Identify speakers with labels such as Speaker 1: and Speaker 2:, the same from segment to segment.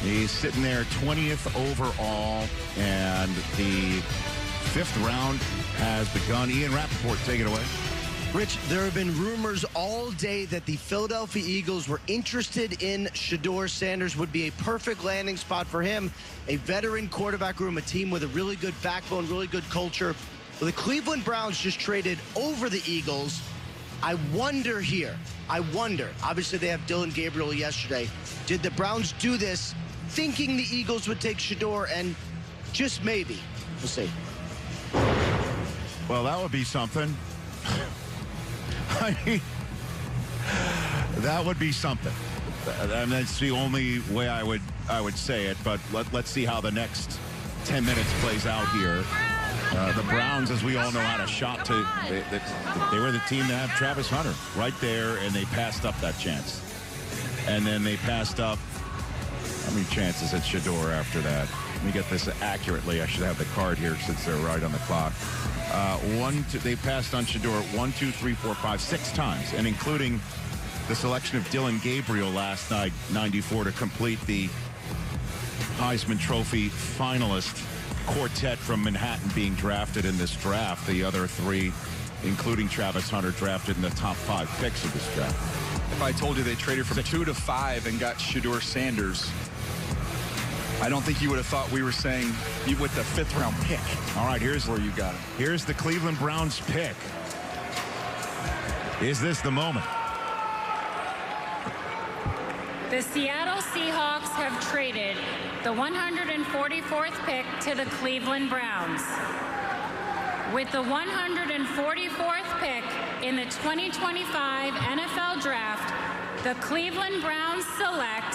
Speaker 1: He's sitting there 20th overall, and the 5th round has begun. Ian Rappaport, take it away.
Speaker 2: Rich, there have been rumors all day that the Philadelphia Eagles were interested in Shedeur Sanders. Would be a perfect landing spot for him. A veteran quarterback room, a team with a really good backbone, really good culture. Well, the Cleveland Browns just traded over the Eagles. I wonder here, obviously they have Dylan Gabriel yesterday. Did the Browns do this thinking the Eagles would take Shedeur, and just maybe? We'll see.
Speaker 1: Well, that would be something. I mean, that would be something. And that's the only way I would say it. But let's see how the next 10 minutes plays out here. The Browns, as we all know, had a shot to. They were the team to have Travis Hunter right there, and they passed up that chance. And then they passed up. How many chances at Shedeur after that? Let me get this accurately. I should have the card here since they're right on the clock. They passed on Shedeur 1, 2, 3, 4, 5, 6 times, and including the selection of Dylan Gabriel last night, 94, to complete the Heisman Trophy finalist quartet from Manhattan being drafted in this draft. The other 3, including Travis Hunter, drafted in the top 5 picks of this draft.
Speaker 3: If I told you they traded from 2 to 5 and got Shedeur Sanders, I don't think you would have thought we were saying with the 5th round pick.
Speaker 1: All right, here's
Speaker 3: where you got it.
Speaker 1: Here's the Cleveland Browns pick. Is this the moment?
Speaker 4: The Seattle Seahawks have traded the 144th pick to the Cleveland Browns. With the 144th pick in the 2025 NFL Draft, the Cleveland Browns select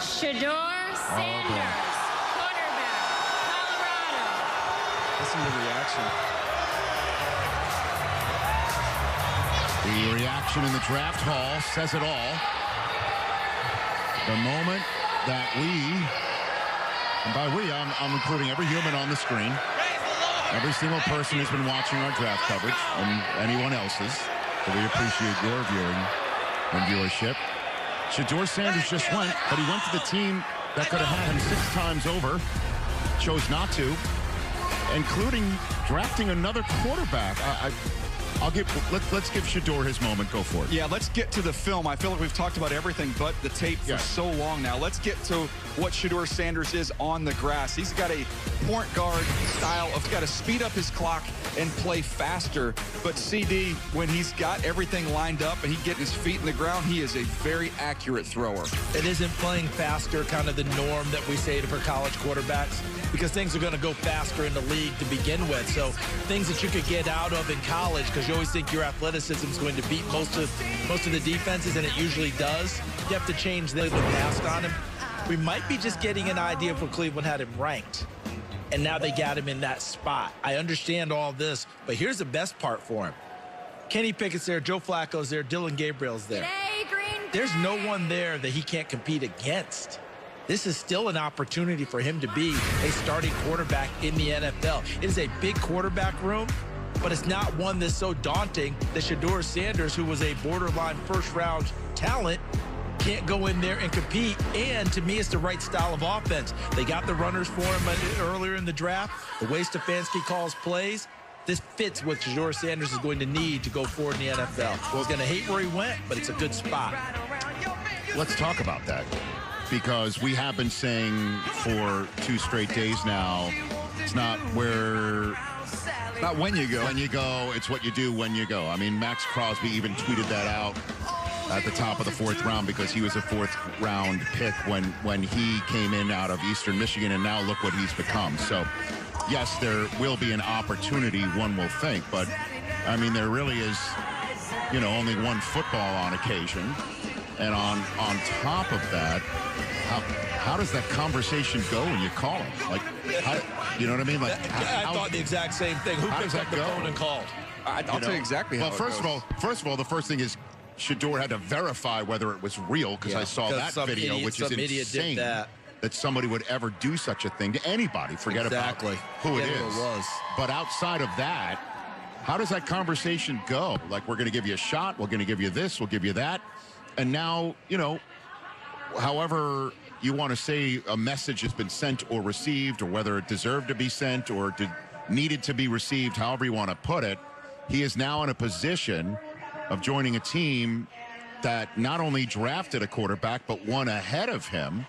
Speaker 4: Shedeur Sanders, quarterback, Colorado.
Speaker 3: Listen to the reaction.
Speaker 1: The reaction in the draft hall says it all. The moment that we, and by we, I'm including every human on the screen, every single person who's been watching our draft coverage, and anyone else's, so we appreciate your viewing and viewership. Shedeur Sanders just went, but he went to the team that could have had him 6 times over, chose not to, including drafting another quarterback. Let's give Shedeur his moment. Go for it.
Speaker 3: Yeah, let's get to the film. I feel like we've talked about everything but the tape for so long now. Let's get to what Shedeur Sanders is on the grass. He's got a point guard style of got to speed up his clock and play faster. But CD, when he's got everything lined up and he getting his feet in the ground, he is a very accurate thrower.
Speaker 5: It isn't playing faster kind of the norm that we say for college quarterbacks, because things are going to go faster in the league to begin with. So things that you could get out of in college, because you always think your athleticism is going to beat most of the defenses, and it usually does. You have to change the past on him. We might be just getting an idea of where Cleveland had him ranked, and now they got him in that spot. I understand all this, but here's the best part for him. Kenny Pickett's there, Joe Flacco's there, Dylan Gabriel's there. There's no one there that he can't compete against. This is still an opportunity for him to be a starting quarterback in the NFL. It is a big quarterback room, but it's not one that's so daunting that Shedeur Sanders, who was a borderline first-round talent, can't go in there and compete. And to me, it's the right style of offense. They got the runners for him earlier in the draft. The way Stefanski calls plays, this fits what Shedeur Sanders is going to need to go forward in the NFL. Well, he's going to hate where he went, but it's a good spot.
Speaker 1: Let's talk about that, because we have been saying for 2 straight days now, it's not where...
Speaker 3: Not when you go.
Speaker 1: When you go, it's what you do when you go. I mean, Max Crosby even tweeted that out at the top of the 4th round, because he was a 4th round pick when he came in out of Eastern Michigan, and now look what he's become. So, yes, there will be an opportunity, one will think, but, I mean, there really is, only one football on occasion. And on top of that, how does that conversation go when you call him? Like, you know what I mean? Like,
Speaker 5: I thought the exact same thing. Who picked up the phone and called?
Speaker 3: I'll tell you exactly how it
Speaker 1: first of all, the first thing is Shedeur had to verify whether it was real, because I saw that video, which is insane that somebody would ever do such a thing to anybody. Forget about who it is. But outside of that, how does that conversation go? Like, we're going to give you a shot. We're going to give you this. We'll give you that. And now, however you want to say a message has been sent or received, or whether it deserved to be sent or needed to be received, however you want to put it, he is now in a position of joining a team that not only drafted a quarterback, but one ahead of him,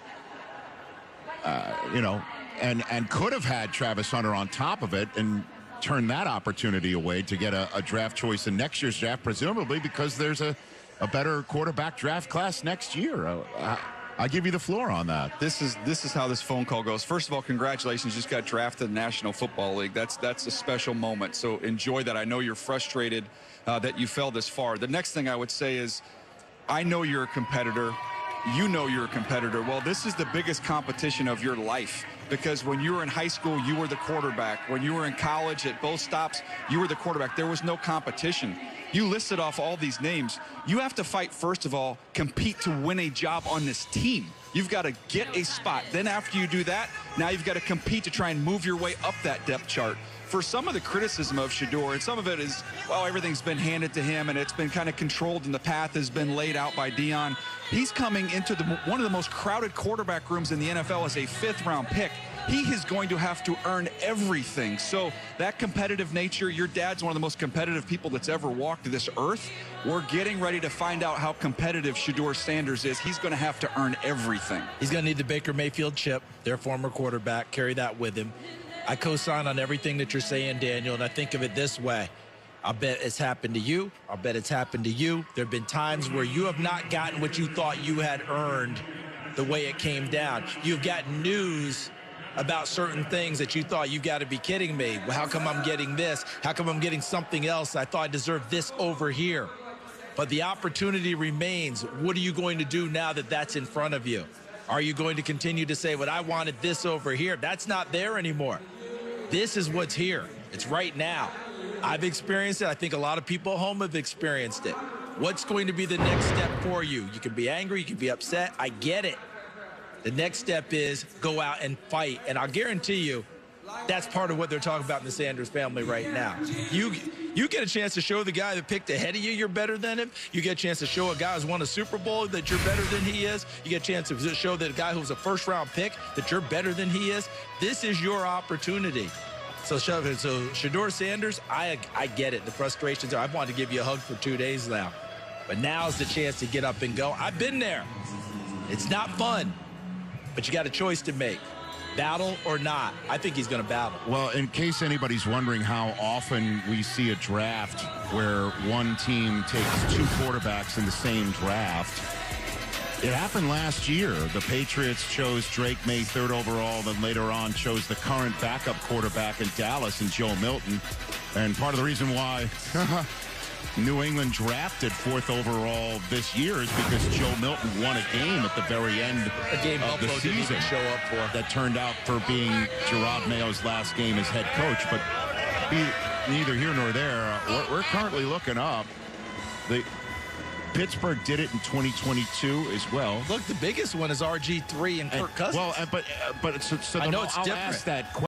Speaker 1: and could have had Travis Hunter on top of it and turned that opportunity away to get a draft choice in next year's draft, presumably because there's a better quarterback draft class next year. I give you the floor on that.
Speaker 3: This is how this phone call goes. First of all, congratulations. You just got drafted in the National Football League. That's a special moment. So enjoy that. I know you're frustrated that you fell this far. The next thing I would say is, I know you're a competitor. You know you're a competitor. Well, this is the biggest competition of your life, because when you were in high school, you were the quarterback. When you were in college, at both stops, you were the quarterback. There was no competition. You listed off all these names. You have to fight, first of all, compete to win a job on this team. You've got to get a spot. Then after you do that, now you've got to compete to try and move your way up that depth chart. For some of the criticism of Shedeur, and some of it is, well, everything's been handed to him and it's been kind of controlled and the path has been laid out by Dion. He's coming into one of the most crowded quarterback rooms in the NFL as a 5th-round pick. He is going to have to earn everything. So that competitive nature, your dad's one of the most competitive people that's ever walked this earth. We're getting ready to find out how competitive Shedeur Sanders is. He's going to have to earn everything.
Speaker 5: He's going to need the Baker Mayfield chip, their former quarterback, carry that with him. I co-sign on everything that you're saying, Daniel, and I think of it this way. I'll bet it's happened to you. I'll bet it's happened to you. There have been times where you have not gotten what you thought you had earned the way it came down. You've gotten news about certain things that you thought, you got to be kidding me. Well, how come I'm getting this? How come I'm getting something else? I thought I deserved this over here. But the opportunity remains. What are you going to do now that that's in front of you? Are you going to continue to say, well, I wanted this over here? That's not there anymore. This is what's here. It's right now. I've experienced it. I think a lot of people at home have experienced it. What's going to be the next step for you? You can be angry. You can be upset. I get it. The next step is go out and fight. And I'll guarantee you, that's part of what they're talking about in the Sanders family right now. You get a chance to show the guy that picked ahead of you you're better than him. You get a chance to show a guy who's won a Super Bowl that you're better than he is. You get a chance to show that a guy who's a first-round pick that you're better than he is. This is your opportunity. So Shedeur Sanders, I get it. The frustrations are, I've wanted to give you a hug for 2 days now. But now's the chance to get up and go. I've been there. It's not fun, but you got a choice to make. Battle or not. I think he's going to battle.
Speaker 1: Well, in case anybody's wondering how often we see a draft where one team takes 2 quarterbacks in the same draft, it happened last year. The Patriots chose Drake May 3rd overall, then later on chose the current backup quarterback in Dallas and Joe Milton. And part of the reason why New England drafted 4th overall this year is because Joe Milton won a game at the very end of the season
Speaker 5: show up for.
Speaker 1: that turned out for being Gerard Mayo's last game as head coach. But neither here nor there. We're currently looking up. Pittsburgh did it in 2022 as well.
Speaker 5: Look, the biggest one is RG3 and Kirk Cousins.
Speaker 1: Well, but so
Speaker 5: I know it's
Speaker 1: I'll
Speaker 5: different.
Speaker 1: ask that question.